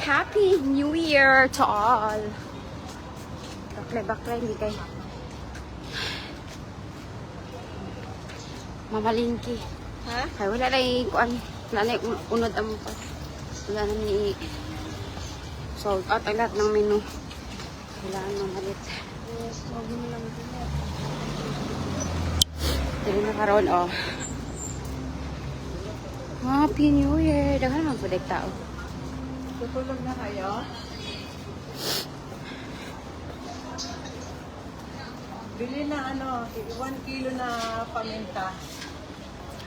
Happy New Year to all. Bakla, hindi kay mamalingki. Ha? Ay, wala na kuan. Wala na unod ang pa. Wala na ni sold out ang lahat ng menu. Wala na mamalit. Dali na karoon, oh. Happy New Year. Dagan naman po tao. Tutulog na kayo? Bili na 1 kilo na paminta.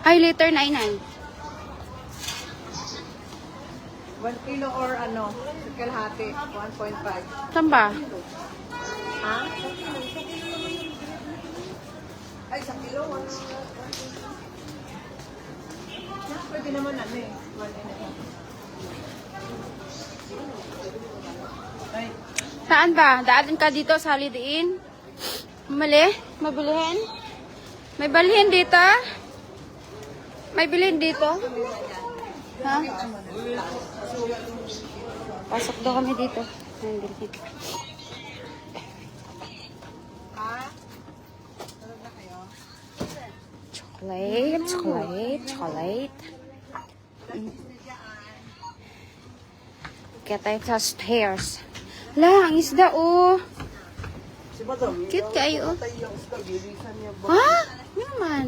Ay, later na inay. 1 kilo or kalahati, 1.5. Saan ba? Ha? Ay, sa kilo, 1 pwede naman 1 and a half. Ay, Saan ba? Daanan ka dito sa Holiday Inn? Mali? Mabilihin? May balihin dito? May bilhin dito? Ha? Pasok daw kami dito. May bilhin. ha? Tulog na kayo? Chocolate. Kaya tayo sa stairs. La, ang isda, oh. Cute kayo, oh. Ha? Ano naman?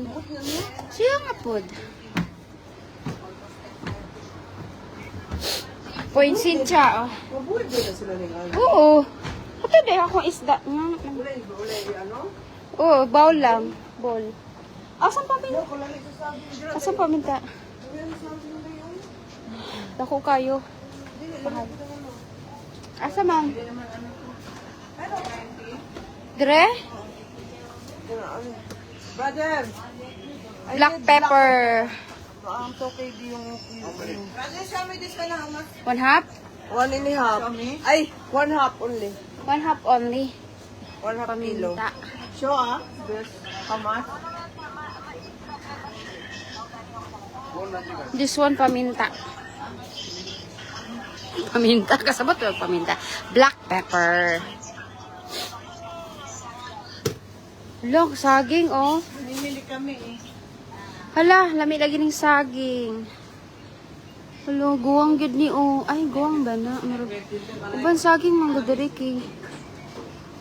Siya nga pod. Point siya, oh. Mabuhay ba na sila ng Oo. Ito din akong isda. Ulay, Oo, bowl lang. Bowl. Asan paminta? Asan paminta? Dako kayo. Mahal. Asa man? Dre? Brother! Black pepper. Ang tokay di yung Brother, show me this one how much? 1 half? 1 and a half. Ay, 1 half only. 1 half only. 1 half kilo. Paminta. Show this, how much? This one, paminta. Paminta. Kasabot yung paminta. Black pepper. Look, saging, oh. Namimili kami eh. Hala, lami lagi ng saging. Hala, guwang gid ni, oh. Ay, guwang ba na? Uban saging, mangga diri kay.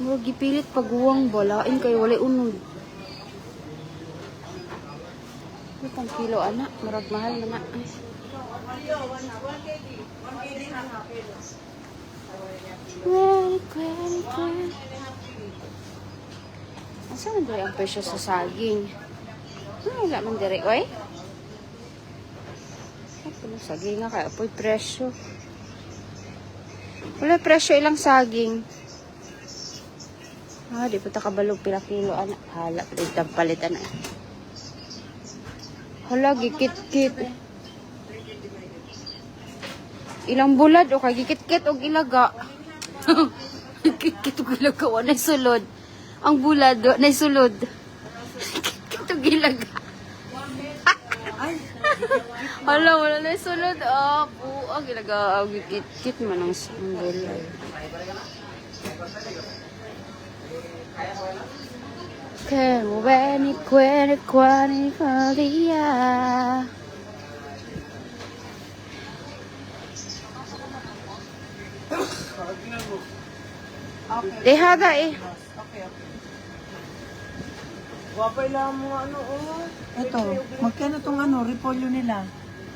Murag gipilit pag guwang balain kay walay unod. Ito pang kilo, anak. Murag mahal na na. Ay. Well. Asa man diri ang presyo sa saging? Wala man diri, oy. Ano saging nga kaya po'y presyo. Wala presyo ilang saging. Di pa ta kabalog pila kilo, anak. Hala, palit anak. Hala, gikit-kit. Ilang bulad o kay gikit-kit og ilaga. Gikit-kit og ilaga, wala sulod. Ang bulad, na sulod. Gikit-kit og ilaga. Wala na sulod. Ang ilaga, gikit-kit man ang bulad. Que ven y cuere día. Dehada eh. Okay. Wapay lang mo Ito, magkano tong repolyo nila?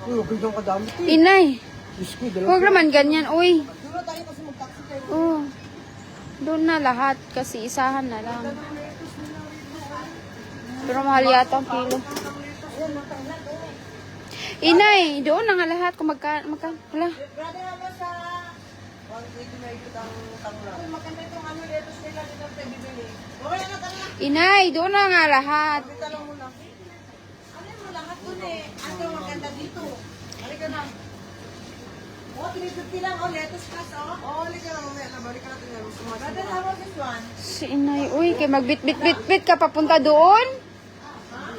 Uy, gandang kadami. Inay. Iski, Huwag naman ganyan, uy. Duro tayo kasi mag-taxi kayo. Oh. Doon na lahat kasi isahan na lang. Pero mahal yata ang kilo. Inay, doon na nga lahat kung magka. Hala. Brother, ano sa 180 na ito ang tanglap? Maganda itong lettuce nila dito sa bibili. Okay na tanglap. Inay, doon na nga lahat. Talong muna. Ano mo lahat dun eh? Ano maganda dito? Halika na. Oh, 350 lang. Oh, lettuce kas, oh. Oh, halika na mamaya. Nabalik ka natin lang. Brother, how about this one? Si Inay, uy, kay magbit-bit-bit ka papunta doon.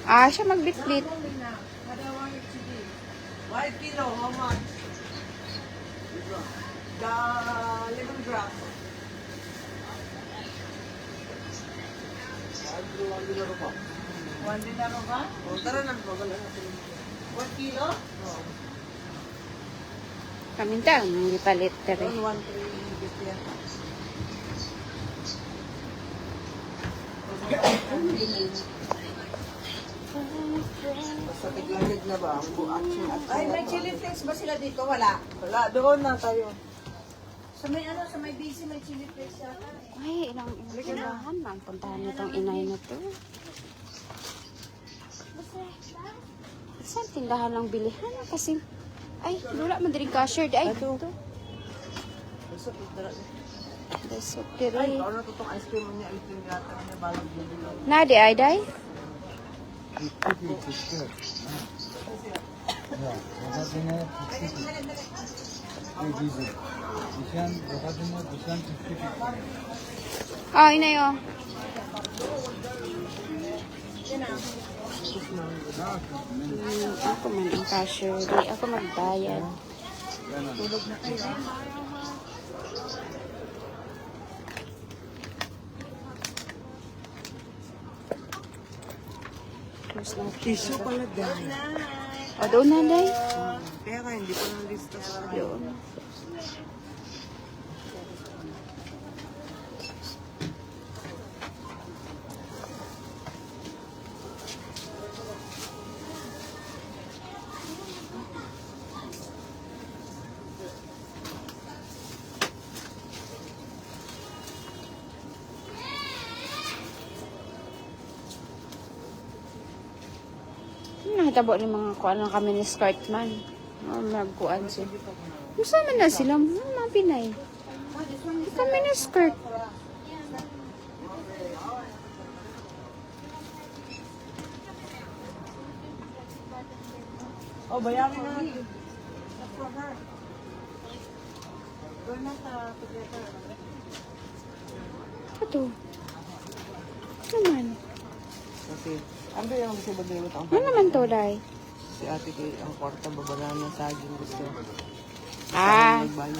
Siya magbit-bit. Kada 1 kilo, how much? The lemongrass. One dinaro ba? O, tara na po. 1 kilo? Oo. Kaminta, hindi palit tere. 1,350. Basta tiglamig na ba? Ay, may chili flakes ba sila dito? Wala. Wala, doon na tayo. Sa may ano, sa may busy, may chili flakes yata. Ay, ilang tindahan na ang puntahan nitong inay na to. Saan tindahan lang bilihan? Kasi, ay, wala man din cashier. Ay, ito. Basta pagdara. Dasok Ay, diri. ano to itong ice cream niya? Ice cream yata niya. Balang bubulaw. Nadi, ay, day? Oh, inay, oh. Ako man ang cashier. Di ako magbayad. Tulog na kayo. Tissue pala dahil. O, doon na, day. Kaya ka, hindi pa nang lista sa akin. Doon. Nakitabo ni mga kuan lang kami ni skirt man. Magkuan siya. Masama na sila, mga Pinay. Kami ni skirt. Oh, bayarin na natin. That's for her. We're not together. Ito. Naman. Kasi, ano yung gusto ba nilot ang Ano naman to, day? si ate kay ang kwarta babala ng saging gusto. Ah. Magbayo.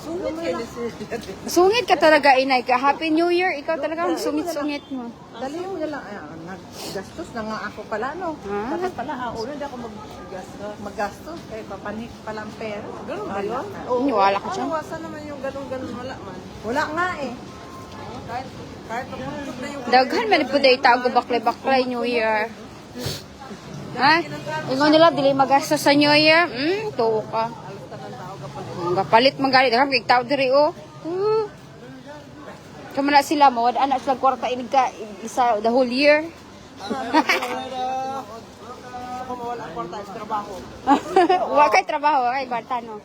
Sungit kayo na si ate. Sungit ka talaga, inay ka. Happy New Year. Ikaw talaga ang sungit-sungit mo. Dali mo na lang. Naggastos na nga ako pala, no? Ah. Bakit pala, una hindi ako maggastos. Kaya papanik pala ang pera. Ganun ba yun? Wala ka dyan. Iwasan naman yung ganun-ganun. Wala man. Wala nga eh. Kahit pagputok na yung... Daghan man po day tago baklay-baklay New Year. Ha? Ingon nila, dili magastos sa New Year. Tuwa ka. Ang kapalit magalit. Kami tao diri o. Kama na sila mo, anak sila kwarta inig ka isa the whole year. Ako mawala ang kwarta sa trabaho. Wa kay trabaho, wa kay kwarta no.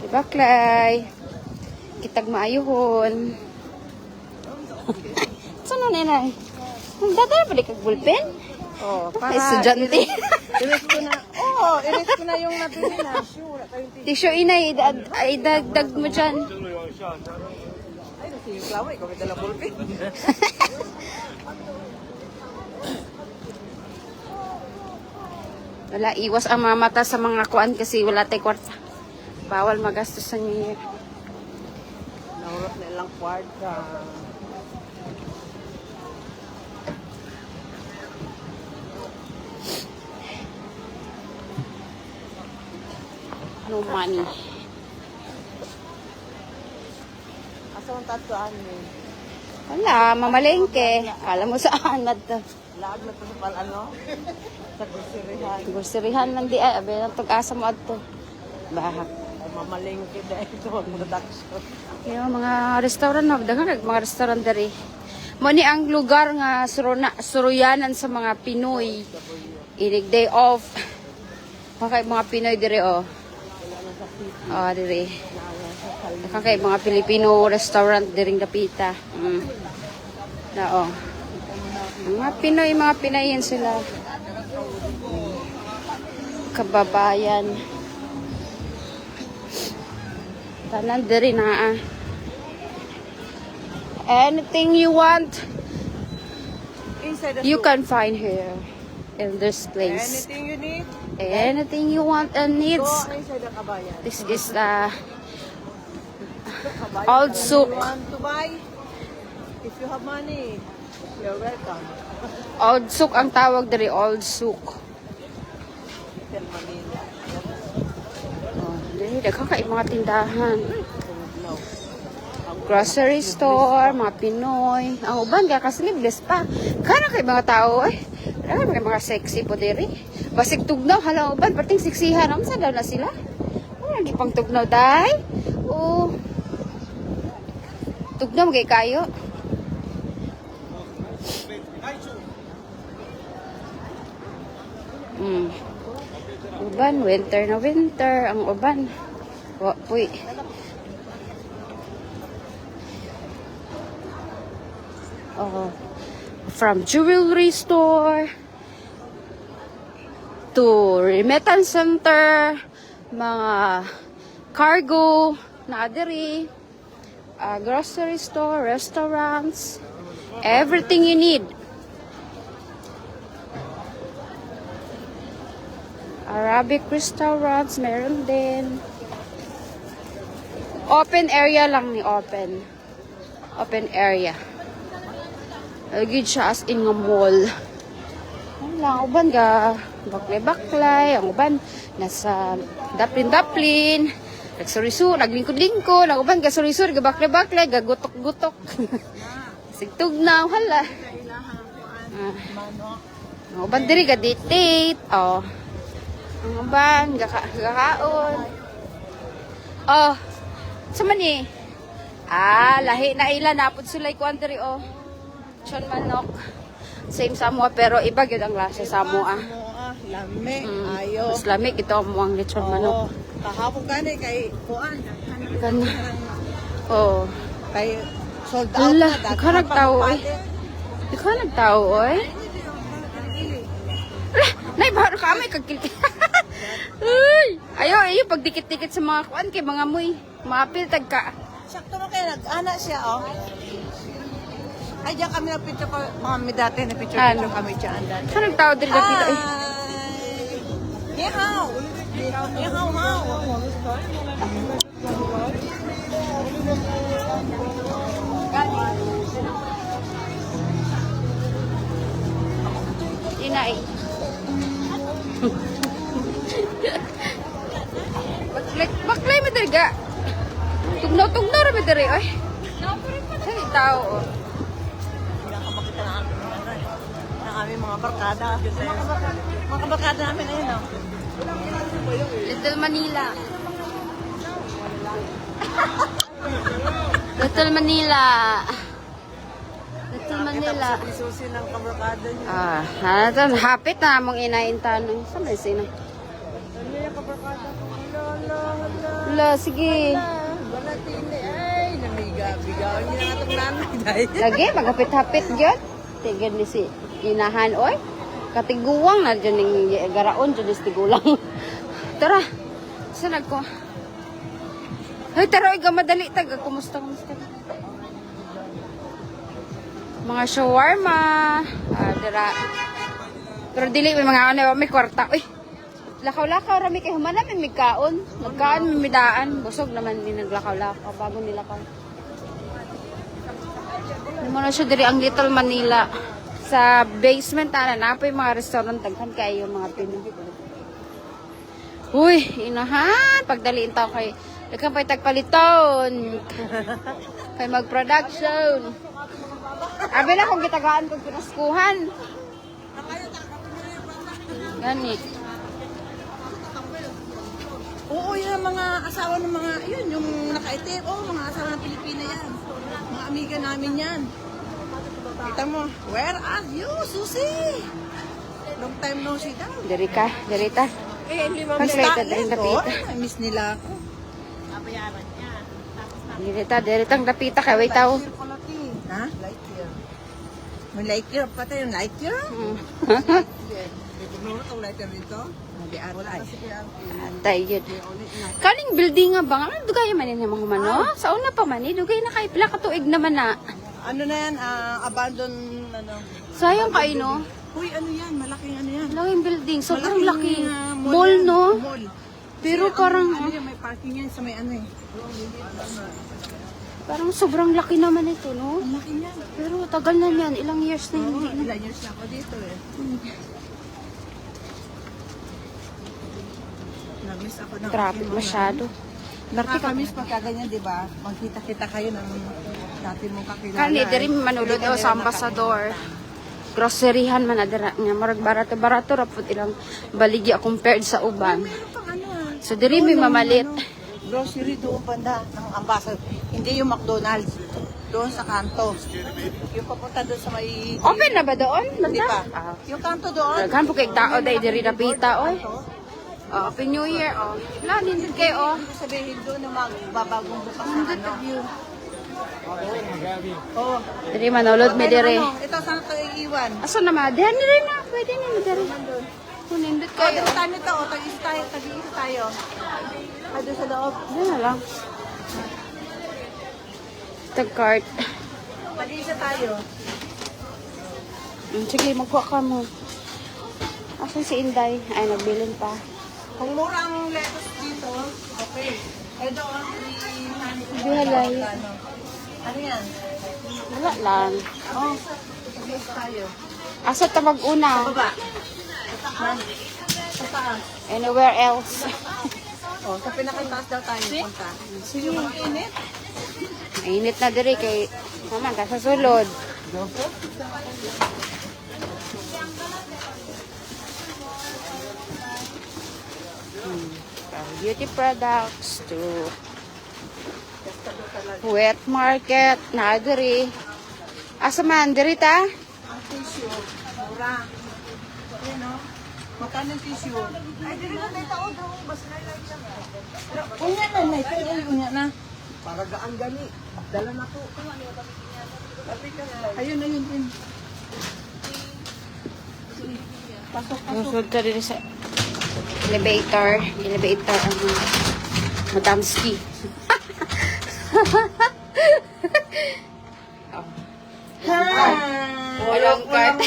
Baklay. Kitag maayuhon. Saan na inay? Dadala pa di kag bulpen? Oh, Ay, estudyante. Iris ko na. Oh, iris ko na yung nabili na. Sure, kayo Tissue inay, idagdag mo dyan. Ay, nasi yung klawa. Ikaw may dala pulpi. Wala, iwas ang mga mata sa mga kuan kasi wala tay kwarta. Bawal magastos sa New Year. Naurot na ilang kwarta. No money. Asa ang tatuan mo? Wala, mamalengke. Alam mo saan na to. Laag na to sa pal ano? Sa gusirihan. Gusirihan man di ay, abe na asa mo adto. Bahak. Ay, mamalengke na ito ang production. Yung mga restaurant no, daghang mga restaurant diri. Mo ni ang lugar nga suruyanan sa mga Pinoy. Inig day off. Okay, mga Pinoy diri oh. Diri. Kay mga Filipino restaurant diring dapita. Na oh. Mga Pinoy yan sila. kababayan. Tanan diri na. Anything you want, Inside the you store. can find here in this place. Anything you need, Anything you want and go needs. inside the kabayan. This is the Kabayan, Old if souk. you want to buy, if you have money, you're welcome. Old souk ang tawag diri, old souk. Tell Manila. Oh, diri daghang kay mga tindahan. No. Grocery store, mga Pinoy. Ang uban kaya ka-sleeveless pa. Kana kay mga tao ay. Ay, mga sexy po diri. Basig tugnaw hala uban pating siksihan am sa daw na sila. Ano lagi pang tugnaw day? Oh. Tugnaw kay kayo. Uban winter na winter ang uban. Wa puy. From jewelry store to remittance center, mga cargo na diri, grocery store, restaurants, everything you need. Arabic restaurants, meron din. Open area lang ni open. Open area. Agad siya as in nga mall. Ang lang, uban ga baklay-baklay. Ang uban nasa daplin-daplin. Nagsuriso, naglingkod-lingkod. Ang uban ga surisur, ga baklay-baklay, ga gutok-gutok. Sigtug na, hala. Ang uban diri ga date. Oh. Ang uban ga kaon. Oh. Sama ni. Lahi na ila napod sila ikuan diri oh. Chon manok. Same Samoa pero iba gyud ang lasa Samoa. Lami, ayo. Mas lamig ito ang lechon manok. Kahapon gani kay kuan. Kana. Oh. Kay sold out Ala, na. ikaw nagtao oy. Ikaw nagtao oy. Nay baro ka may kagkilki. Uy, ayo pagdikit-dikit sa mga kuan kay mga muy. Maapil tag ka. Sakto na kaya nag-ana siya oh. Ay, diyan kami na picture ko. Mga may dati na picture kami dyan. Ikaw nagtao diri dito eh. Ni hao. Ni hao hao. Inay. Baklay mo diri ga. Tugnaw ra mo diri oy. Ay tao oh. Pinakamakita na ng aming mga barkada. Mga barkada namin ayun oh. Little Manila. Little Manila. Little Manila. Susi ng kabarkada niya. Ano hapit na mong inain tanong. Saan ba sino? Ano yung kabarkada ko? Hala. Wala, sige. Wala tindi. Ay, namiga-bigaw niya na itong nanay dahil. Lagi, magapit-hapit dyan. Tigil ni si inahan, oy. Katiguang na dyan yung garaon, dyan yung tigulang. Tara, saan ako? Ay, tara, iga madali taga. Kumusta? Mga shawarma. Dira. Pero dili, may mga ano, may kwarta. Uy, lakaw-lakaw, rami kayo. Humana, may migkaon. Magkaan, may midaan. Busog naman din naglakaw-lakaw bago nilakaw. Muna siya diri ang Little Manila. Sa basement na po yung mga restaurant. Taghan kayo yung mga Pinoy. Uy, inahan. Pagdaliin tao kay Daghan pa'y tagpaliton. Kay mag-production. Abi na kung gitagaan kong pinaskuhan. Gani. Oo, yun ang mga asawa ng mga, yun, yung nakaitim. Oo, mga asawa ng Pilipina yan. Mga amiga namin yan. Kita mo, where are you, Susie? Long time no see daw. Diri ka, diri ta. Eh, hindi mo Translated rin dapita. miss nila ako. Diri tang dapita kay way tao. Ha? Light year. May light year pa tayo, light year? Ano itong letter dito? Wala kasi kaya. Atay yun. Kaling building nga ba? Ano dugay man yun yung mga mano? Sa una pa man, dugay na kay pila ka tuig naman na. Ano na yan? Abandon, ano? Sayang kayo, no? Uy, ano yan? Malaking ano yan? Laking building. Sobrang Malaking, laki. mall Mall, yan. no? Mall. Pero Kasi parang, ano yan, may parking yan sa may ano eh. parang sobrang laki naman ito, no? Ang laki niyan. Pero tagal na yan. Ilang years na hindi na. Ilan years na ako dito eh. Namiss ako ng Traffic masyado. Dati ka. Nakakamiss pagka ganyan, di ba? Magkita-kita kayo ng dati mong kakilala. Kani, diri manulod o sa ambasador. Groceryhan man na dira nga. Marag barato-barato rapod ilang baligya compared sa uban. Meron pang ano ah. So diri may mamalit. Grocery doon banda ng ambassador. Hindi yung McDonald's. Doon sa kanto. Yung papunta doon sa may... Open na ba doon? Di ba? Ah. Yung kanto doon. Daghan po kay tao dahil diri napita, oy. Oh, Happy New Year, oh. Wala, nindot kayo, oh. Ibig sabihin doon na magbabagong bukas na ano. Oh. Diri manulod may diri. Ano, ito saan ito iiwan? Asa na ma? Diyan ni rin na. Pwede ni diri. Kung nindot Kaya kayo. doon tayo nito. O, tag-iisa tayo. Ay, doon sa loob. Diyan na lang. Tag-cart. Tag-iisa tayo. Sige, magkuha ka mo. Asan si Inday? Ay, nagbilin pa. Kung mura ang lettuce dito, okay. Eh doon, Bihalay. Ano yan? Wala lang. Oh, tag-iisa tayo. Asa ta mag-una? Baba. Sa taas. Anywhere else? Oh, sa pinakataas daw tayo punta. Sige. Yung init. Mainit na diri kay naman ta sa sulod. From beauty products to wet market na diri. Asa man diri ta? Ang tissue, mura. Ayan o. Magkano ang tissue? Ay, dili na tayo tao daw. Basta na lang siya. Unya na, na. Ito ay unya na. Para gaan gani. Dala na to. Ayun, ayun din. Pasok, pasok. Musod ta diri sa elevator. Elevator ang Madamski. Walang card.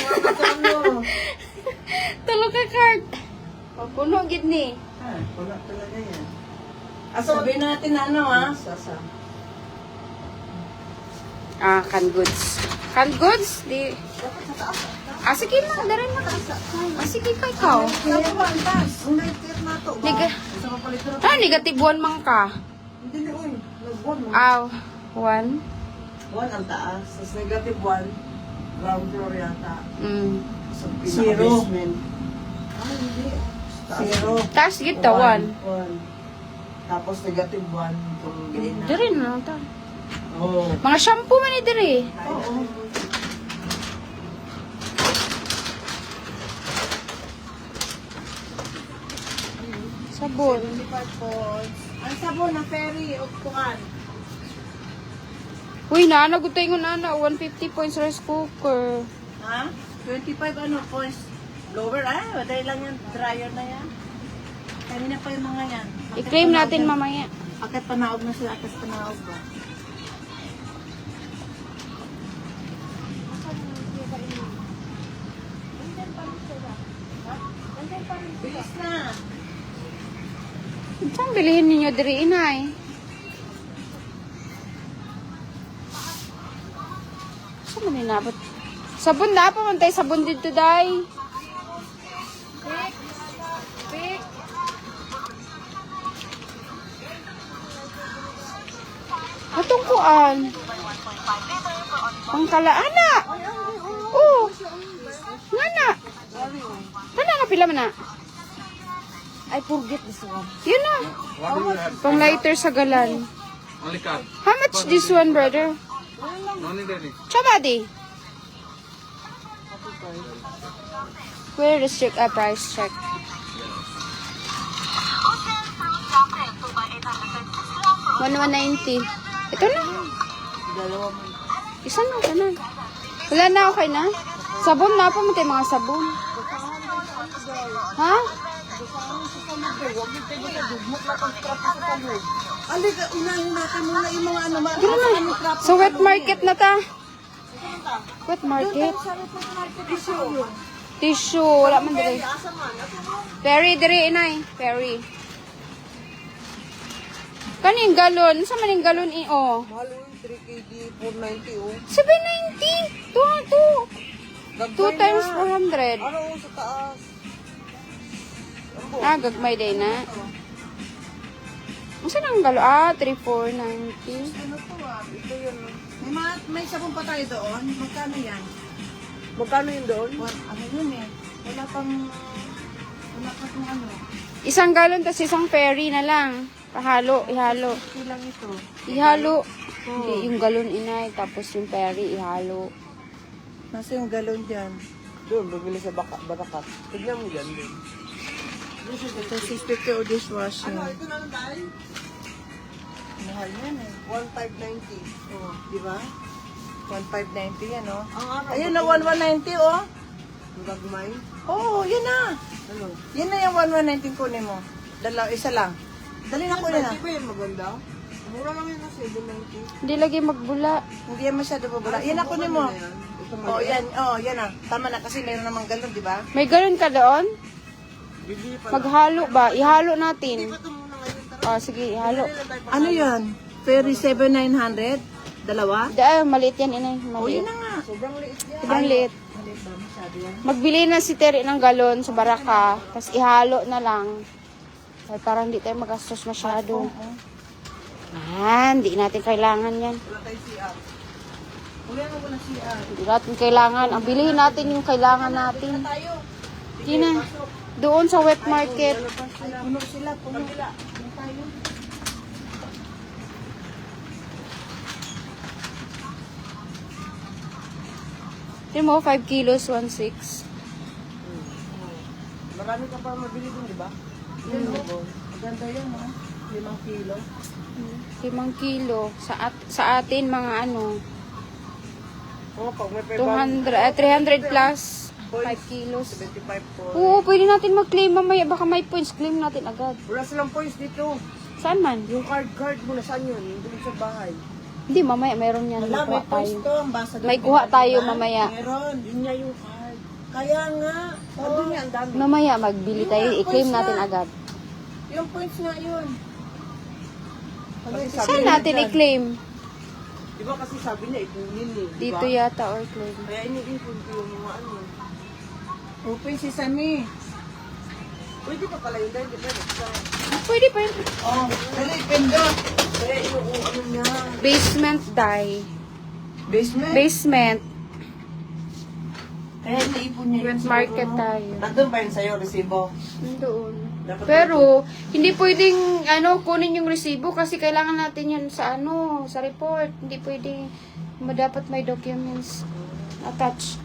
Tulog ka card. Puno gid ni. Wala talaga yan. Sabihin natin na ano ha? Sasa. Ah, canned goods. Canned goods? Di. Ah, sige na. Darin na. Ah, sige ka ikaw. Kaya ba, ang taas. Ang lighter na to. Niga. Sa mapalito na. Ah, negative 1 man ka. Hindi na, uy. Nag-1 mo. Aw. 1. 1 ang taas. Tapos negative 1. Ground floor yata. Sa Zero. pinaka-basement. Ah, hindi. Zero. Taas gito 1. 1. Tapos negative 1. Itong green na. Darin na ta. Oo. Mga shampoo man ni diri. Oo. Sabon. 25 points. Ang sabon na ferry, upuan. Uy, naanagutay ko na 150 points rice cooker. Ha? 25 ano points. Blower, madali lang yan. Dryer na yan. Kanina pa yung mga yan. I-claim natin mamaya. Akit panaog na sila. Akit panaog ba? Bilis na. Saan bilihin ninyo diri inay? Saan man inabot? Sabon na pa man tayo sabon dito day. Pick. Atong kuan. Pangkalaana. Oh. Ngana. Kana na pila man na? I forget this one. Yun na. Pang lighter sa galan. Only card. How much this one, brother? Only daddy. Chabadi. Where is check? Price check. $1,190. Ito na. Dalawa mo. Isa na, ito na. Wala na, okay na. Sabon na pa, matay mga sabon. Ha? Alika, unahin natin muna yung mga ano, Gano'n na. Sa wet market na ta. Wet market. Tissue. Wala man dire. Perry, dire, inay. Perry. Kaning galon. Sa maning galon oh. Mahal yung 3 kg, 490 oh. 790. 2 times 400. Ano sa taas? Ah, gagmay din na. Saan ang galon? Ah, 3,490. Ano to ito yun. May sabon pa tayo doon. Magkano yan? Magkano yun doon? Ano yun eh. Wala pang ano. Isang galon tas isang ferry na lang. Ihalo. Ito lang ito. Ihalo. Hindi, yung galon inay, tapos yung ferry, ihalo. Nasa yung galon dyan? Doon, bumili sa Barakat. Tignan mo dyan. Ito 650 o dishwashing. Ano, ito na lang tayo? Mahal yan eh. 1,590. Oh, di ba? 1,590 yan oh. Ayun na 1,190 oh. Ang gagmay? Oo, yun na. Ano? Yun na yung 1,190 kunin mo. Isa lang. Dali na kunin na. Hindi ba yung maganda? Mura lang yun na 790. Hindi lagi magbula. Hindi yan masyado babula. Yan na kunin mo. Oh, yan. Oh, yan na. Tama na kasi mayroon namang galon, di ba? May galon ka doon? Maghalo ba? Ihalo natin. Oh, sige, ihalo. Ano yan? Ferry 7,900? Dalawa? Maliit yan, inay. Oh, Maliit. yun na nga. Sobrang liit yan. Sobrang liit. Maliit ba? Masyado yan. Magbili na si Terry ng galon sa baraka, tapos ihalo na lang. Ay, parang hindi tayo magastos masyado. Hindi natin kailangan yan. Wala tayong CR. Wala na wala CR. Hindi natin kailangan. Ang bilhin natin yung kailangan natin. Tayo. Yun na. Doon sa wet market. Puno sila, puno. Tayo. Tingnan mo, 5 kilos, 1.6. Marami ka pa mabili dun, di ba? Maganda yan, ha? 5 kilo. 5 kilo. Sa atin, mga ano, Oo, pag may 300 plus 5 kilos. 75 po. Oo, pwede natin mag-claim mamaya. Baka may points, claim natin agad. Wala silang points dito. Saan man? Yung card mo, nasaan yun? Doon sa bahay. Hindi, mamaya mayroon yan. Wala, May may kuha points tayo. to. Ang basa doon. May kuha tayo mamaya. Meron. Yun nga yung card. Kaya nga. Sabi niya, ang dami. Mamaya magbili tayo. I-claim natin agad. Yung points nga yun. Saan natin i-claim? Di ba kasi sabi niya, ipunin eh. Dito yata or claim. Kaya ini-ipon ko yung mga ano. Open si Sami. Pwede pa pala yun dahil, di ba? Pwede pa yun. Oh, dali, pindot. Kaya yung ano niya. Basement die. Basement? Basement. Kaya iniipon niya Wet market tayo. Nandun ba yun sa'yo, resibo? Doon. Pero, hindi pwedeng, kunin yung resibo kasi kailangan natin yun sa, sa report. Hindi pwedeng, dapat may documents attached.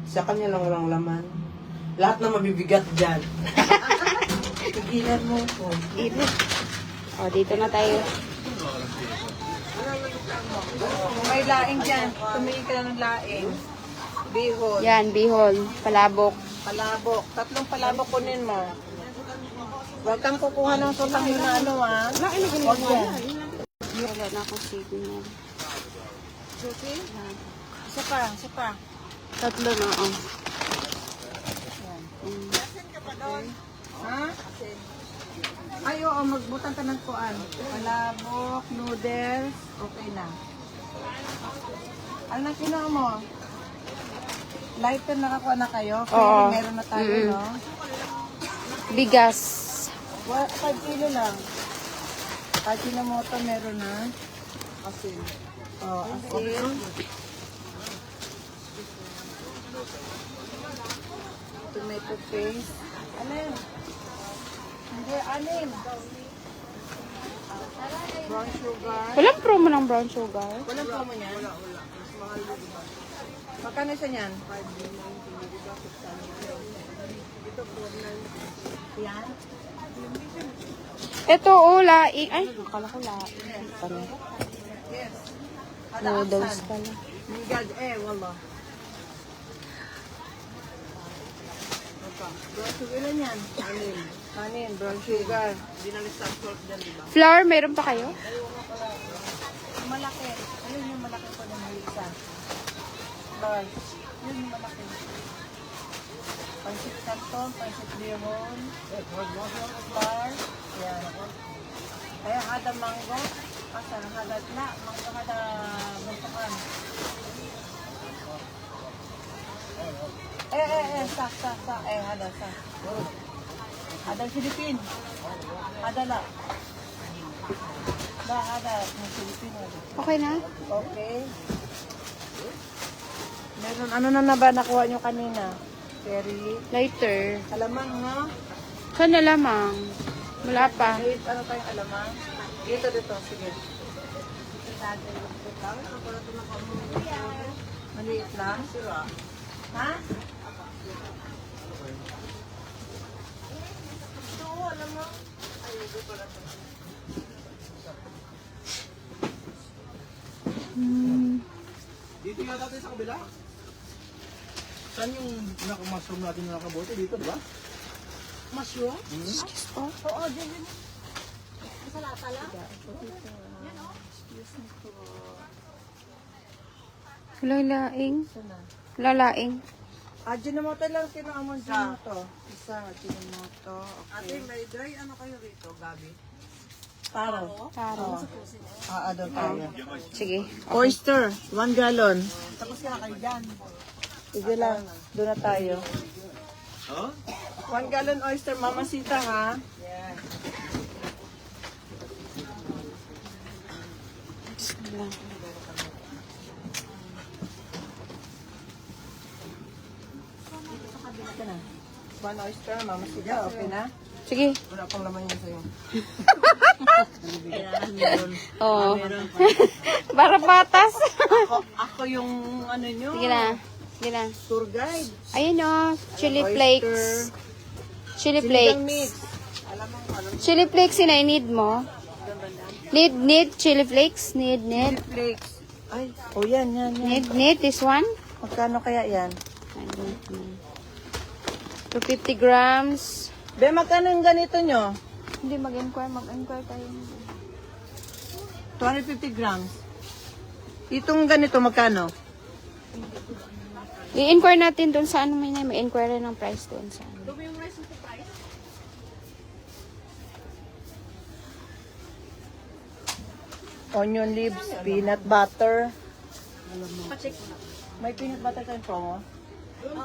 Sa kanya lang walang laman. Lahat na mabibigat dyan. Tigilan mo po. O, dito na tayo. May laing dyan. Tumingin ka na ng laing. Bihon. Yan, bihon, palabok. Palabok. 3 palabok kunin mo. Huwag kang kukuha ng sutang yun na Huwag yan. Wala na akong signal. Okay? Isa pa, isa pa. 3 na, oh. Ha? Ay, oo, magbutang ka ng kuan. Palabok, noodles, okay na. Ano na kinuha mo? Lighter nakakuha na kayo? Oo. Meron na tayo, no? Bigas. 5 kilo lang. 5 kilo mo ito, meron na. Asin. Oh, asin. Tomato paste. Alin? Hindi, alin? Brown sugar. Walang promo ng brown sugar. Walang promo niyan? Wala. Magkano isa niyan? 5. Yan? Ito, laing. Ay, nakala ko laing. Pala. Yes. Noodles pala. Mingad, wala. Brown sugar lang yan. Anin, brown sugar. Hindi na list salt dyan, di ba? Flour, meron pa kayo? Malaki. Ayun yung malaki ko na may isa. Flour. Yun yung malaki. Pansit canton, pansit bihon. Flour. Yan. Kaya hada mango. Asa, hada na. Mango hada buntukan. Sa. Hada, sa. Hada Philippine. Hada la. Hada ng Philippine. Okay na? Okay. Meron, ano na ba nakuha nyo kanina? Cherry. Later. Alamang, no? Saan na lamang? Wala pa. Wait, ano tayong alamang? Dito. Sige. Maliit lang? Ha? Ito, alamang. Dito yata tayo sa kabila. Saan yung mushroom natin na nakabote? Dito, di ba? Mushroom? Excuse po. Oo, dyan. Sa lata lang? Lalaing. Sana. Lalaing. Ajinomoto lang, kinaamon dyan mo to. Isa, ajinomoto. Okay. Ate, may dry ano kayo rito, Gabi? Taro. Taro. Doon tayo. Sige. Oyster, 1 gallon. Tapos ka na kayo dyan. Sige lang, doon na tayo. Huh? 1 gallon oyster, mamasita ha? Yeah. Bismillah. Ito na. 1 oyster, mamasita, okay na? Sige. Wala pang laman yun sa'yo. Oo. Para patas. Ako yung ano nyo, Sige na. Sige na. tour guide. Ayun o. Chili Oyster. flakes. Chili Sinigang flakes. mix. Alam mo, Chili flakes yun ay need mo. Need chili flakes. Need. flakes. Ay, yan. Need this one. Magkano kaya yan? I don't know. 250 grams. Be, magkano yung ganito nyo? Hindi, mag-inquire tayo. 250 grams. Itong ganito, magkano? I-inquire natin doon sa ano may inquire ng price doon sa ano. Onion leaves, peanut butter. May peanut butter tayong promo? Promo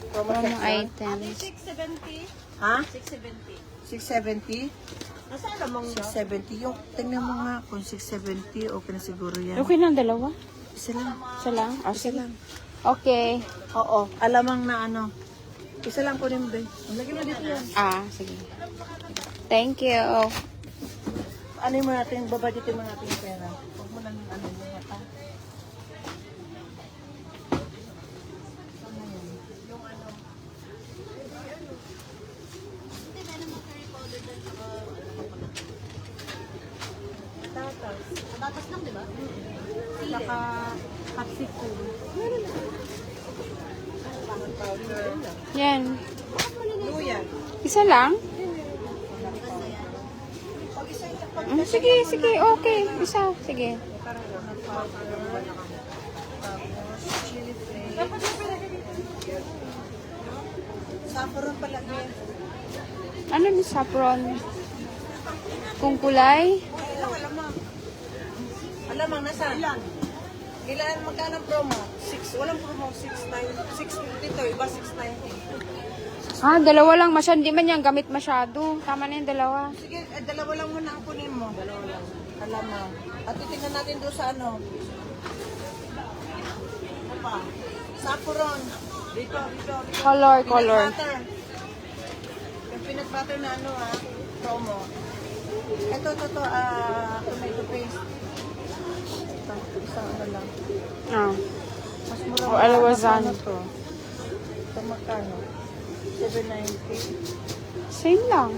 Promo section? items. Ha? 670. 670? Nasaan namang 670? Yung, tingnan mo nga kung 670, okay na siguro yan. Okay lang, dalawa? Isa lang. Isa lang? Oh, Isa sige. lang. Okay. Oo, alamang na ano. Isa lang po rin, be. Lagyan mo dito yan. Sige. Thank you. Ano mo natin, babaditin mo natin yung pera. Huwag mo lang ano yung mata. Tatas lang, di ba? Saka capsicum. Yan. Luya. Isa lang? Sige, okay. Isa, sige. Chili flakes. Saffron pala yan. Ano ni saffron? Kung kulay? Alamang, nasaan? Ilan magkano promo? 6. Walang promo. 650 to. Iba 690. Dalawa lang. Hindi man yan gamit masyado. Tama na yung dalawa. Sige, dalawa lang muna ang kunin mo. Dalawa lang. Alamang. At titignan natin doon sa ano. Ano pa? Saffron. Dito. Color. Peanut butter. Yung peanut butter na ano promo. Ito, tomato paste. Ito, isang ano lang. Mas mura. Alawazan. Ano to? Ito magkano? 790. Same lang.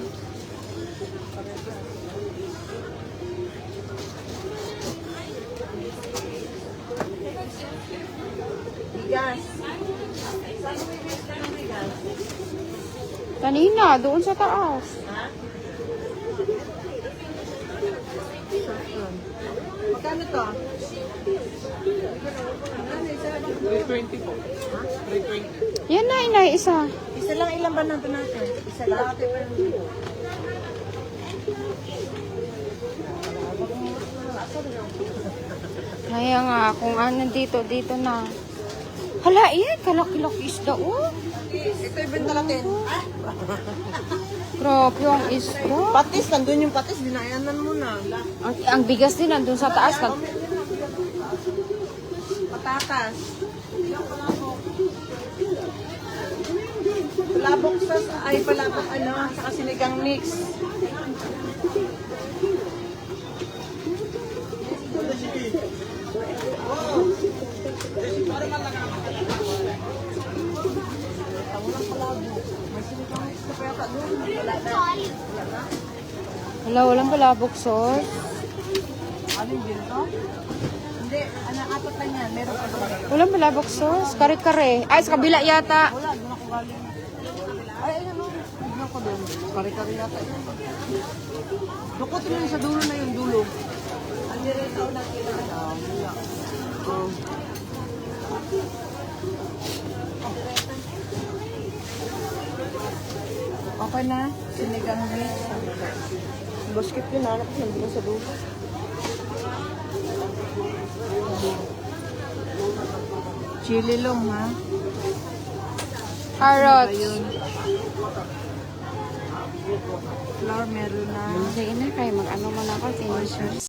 Bigas. Kanina, doon sa taas. Magkano to? 320 po. 320. Yan na, inay, isa. Isa lang, ilan ba natin natin? Isa lang. Kaya nga, kung ano dito na. Hala, kalaki-laki isda, oh. Ito ibenta natin. Grabe ang isda. Patis, nandun yung patis, dinayanan mo na. Ang bigas din nandun sa taas. Patatas. Palabok palabok saka sinigang mix. Wala, walang palabok sauce. Anong ginto? Hindi, apat lang yan. Meron pa ba? Walang palabok sauce. Kare-kare. Ay, sa kabila yata. Wala, doon ako galing. Ay, ayun o. Tignan ko doon. Kari-kari yata yun. Dukutin mo sa dulo na yung dulo. Hindi rin sa unang kailangan. Wala. Okay na. Sinigang mix. Basket yun, anak ko. Nandun sa dulo. Chili long, ha? Carrots. Ayun. Flour meron na. Sige na, kaya mag-ano mo na ako. Finish.